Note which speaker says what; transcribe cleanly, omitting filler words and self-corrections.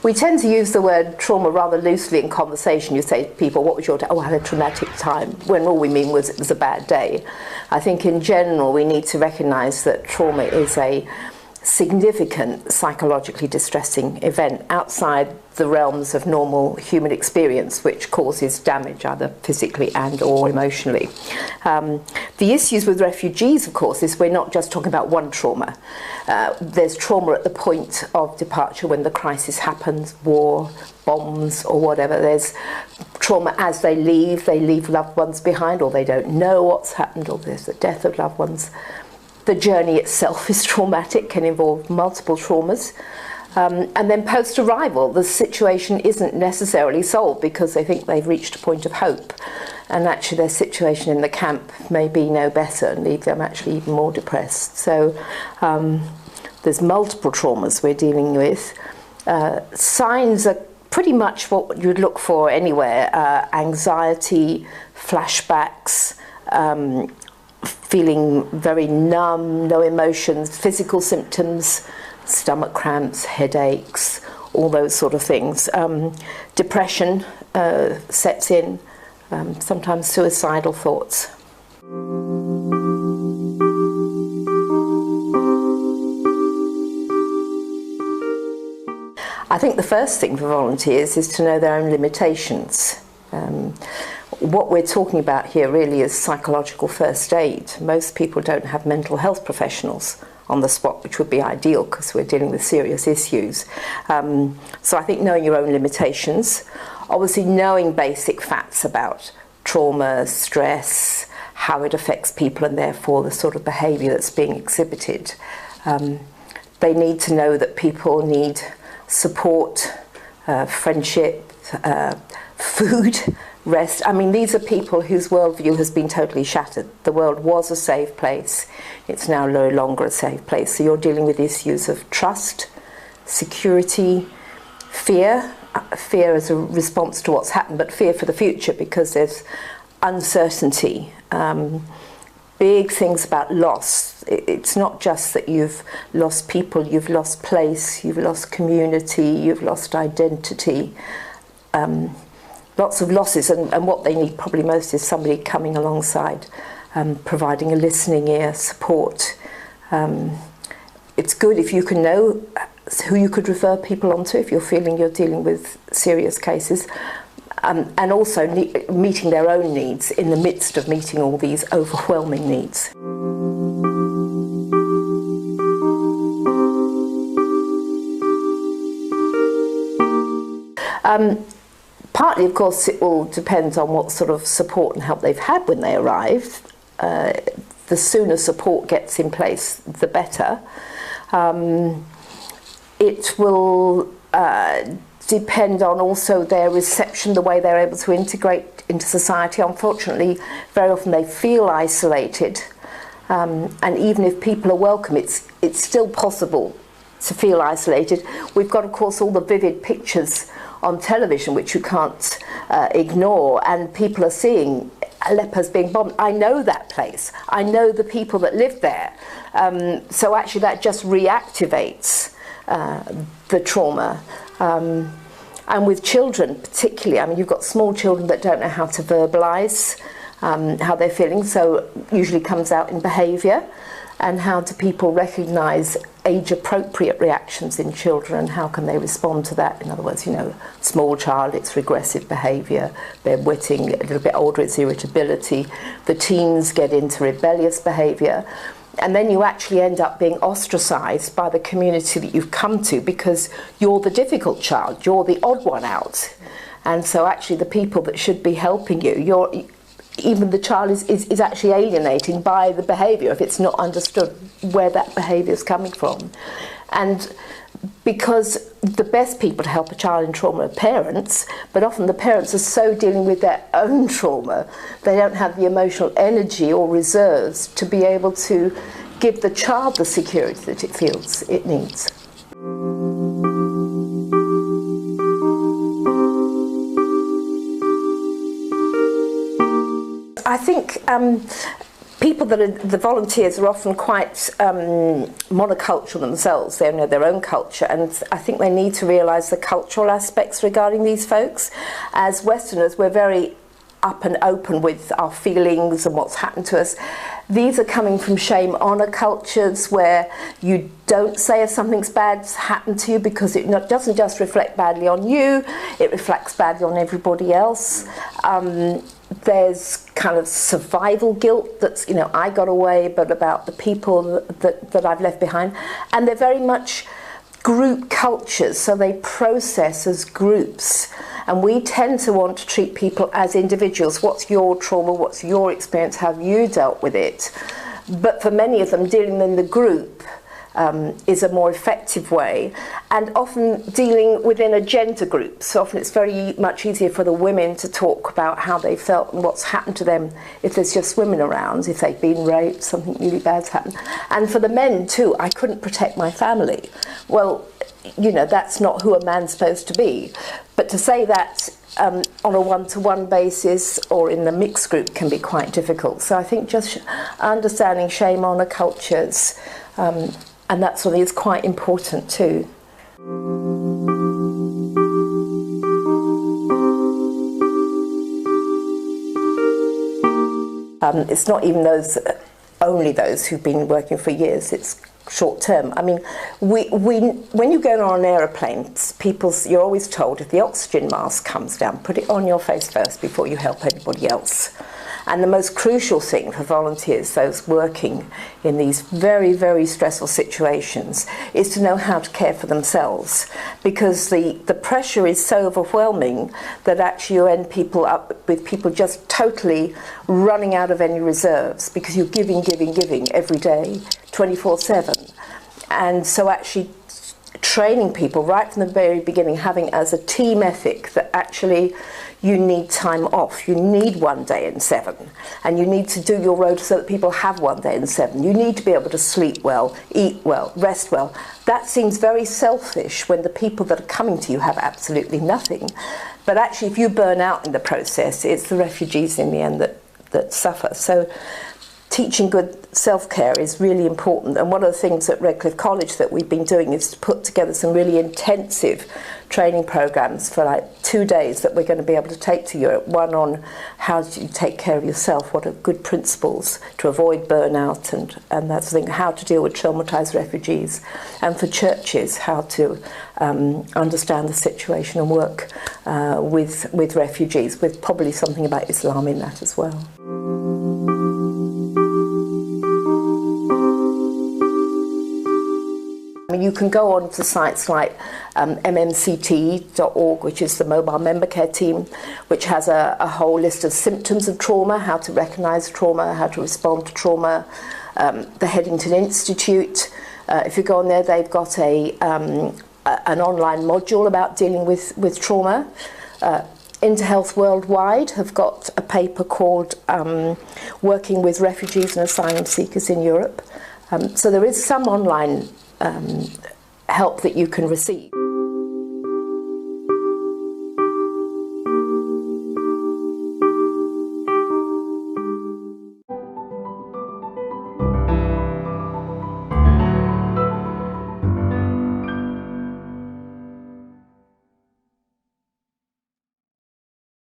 Speaker 1: We tend to use the word trauma rather loosely in conversation. You say to people, what was your day? Oh, I had a traumatic time, when all we mean was it was a bad day. I think in general we need to recognise that trauma is a significant psychologically distressing event outside the realms of normal human experience, which causes damage either physically and or emotionally. The issues with refugees, of course, is we're not just talking about one trauma. There's trauma at the point of departure when the crisis happens, war, bombs or whatever. There's trauma as they leave loved ones behind, or they don't know what's happened, or there's the death of loved ones. The journey itself is traumatic, can involve multiple traumas. And then post-arrival, the situation isn't necessarily solved because they think they've reached a point of hope. And actually their situation in the camp may be no better and leave them actually even more depressed. So there's multiple traumas we're dealing with. Signs are pretty much what you'd look for anywhere. Anxiety, flashbacks, feeling very numb, no emotions, physical symptoms, stomach cramps, headaches, all those sort of things. Depression sets in, sometimes suicidal thoughts. I think the first thing for volunteers is to know their own limitations. What we're talking about here really is psychological first aid. Most people don't have mental health professionals on the spot, which would be ideal because we're dealing with serious issues. So I think knowing your own limitations, obviously knowing basic facts about trauma, stress, how it affects people and therefore the sort of behaviour that's being exhibited. They need to know that people need support, friendship, food, rest. I mean, these are people whose worldview has been totally shattered. The world was a safe place. It's now no longer a safe place. So you're dealing with issues of trust, security, fear. Fear as a response to what's happened, but fear for the future because there's uncertainty. Big things about loss. It's not just that you've lost people, you've lost place, you've lost community, you've lost identity. Lots of losses, and what they need probably most is somebody coming alongside, providing a listening ear, support. It's good if you can know who you could refer people onto if you're feeling you're dealing with serious cases, and also meeting their own needs in the midst of meeting all these overwhelming needs. Partly, of course, it all depends on what sort of support and help they've had when they arrive. The sooner support gets in place, the better. It will depend on also their reception, the way they're able to integrate into society. Unfortunately, very often they feel isolated, and even if people are welcome, it's still possible to feel isolated. We've got, of course, all the vivid pictures on television which you can't ignore, and people are seeing Aleppo's being bombed. I know that place. I know the people that live there. So actually that just reactivates the trauma. And with children particularly, I mean, you've got small children that don't know how to verbalise how they're feeling, so usually comes out in behaviour. And how do people recognise age-appropriate reactions in children and how can they respond to that? In other words, you know, small child, it's regressive behaviour, they're witting, a little bit older, it's irritability. The teens get into rebellious behaviour. And then you actually end up being ostracised by the community that you've come to because you're the difficult child, you're the odd one out. And so actually the people that should be helping you, even the child is actually alienating by the behaviour if it's not understood where that behaviour is coming from. And because the best people to help a child in trauma are parents, but often the parents are so dealing with their own trauma, they don't have the emotional energy or reserves to be able to give the child the security that it feels it needs. I think people that are the volunteers are often quite monocultural themselves. They know their own culture, and I think they need to realise the cultural aspects regarding these folks. As Westerners, we're very up and open with our feelings and what's happened to us. These are coming from shame honour cultures where you don't say if something's bad's happened to you, because it doesn't just reflect badly on you, it reflects badly on everybody else. There's kind of survival guilt that's, you know, I got away, but about the people that I've left behind. And they're very much group cultures, so they process as groups. And we tend to want to treat people as individuals. What's your trauma? What's your experience? How have you dealt with it? But for many of them, dealing in the group is a more effective way, and often dealing within a gender group. So often it's very much easier for the women to talk about how they felt and what's happened to them if there's just women around, if they've been raped, something really bad's happened. And for the men too, I couldn't protect my family. Well, you know, that's not who a man's supposed to be. But to say that on a one-to-one basis or in the mixed group can be quite difficult. So I think just understanding shame honour cultures, and that sort of is quite important too. It's not even only those who've been working for years, it's short term. I mean, when you go on an aeroplane, you're always told if the oxygen mask comes down, put it on your face first before you help anybody else. And the most crucial thing for volunteers, those working in these very, very stressful situations, is to know how to care for themselves, because the pressure is so overwhelming that actually you end up with people just totally running out of any reserves, because you're giving every day, 24/7. And so actually training people right from the very beginning, having as a team ethic that actually you need time off, you need 1 day in 7, and you need to do your rota so that people have 1 day in 7. You need to be able to sleep well, eat well, rest well. That seems very selfish when the people that are coming to you have absolutely nothing. But actually, if you burn out in the process, it's the refugees in the end that suffer. So teaching good self-care is really important, and one of the things at Redcliffe College that we've been doing is to put together some really intensive training programs for like 2 days that we're going to be able to take to Europe. One on how do you take care of yourself, what are good principles to avoid burnout and that sort of thing, how to deal with traumatized refugees, and for churches how to understand the situation and work with refugees, with probably something about Islam in that as well. I mean, you can go on to sites like mmct.org, which is the mobile member care team, which has a whole list of symptoms of trauma, how to recognise trauma, how to respond to trauma. The Headington Institute, if you go on there, they've got an online module about dealing with trauma. InterHealth Worldwide have got a paper called Working with Refugees and Asylum Seekers in Europe. So there is some online help that you can receive.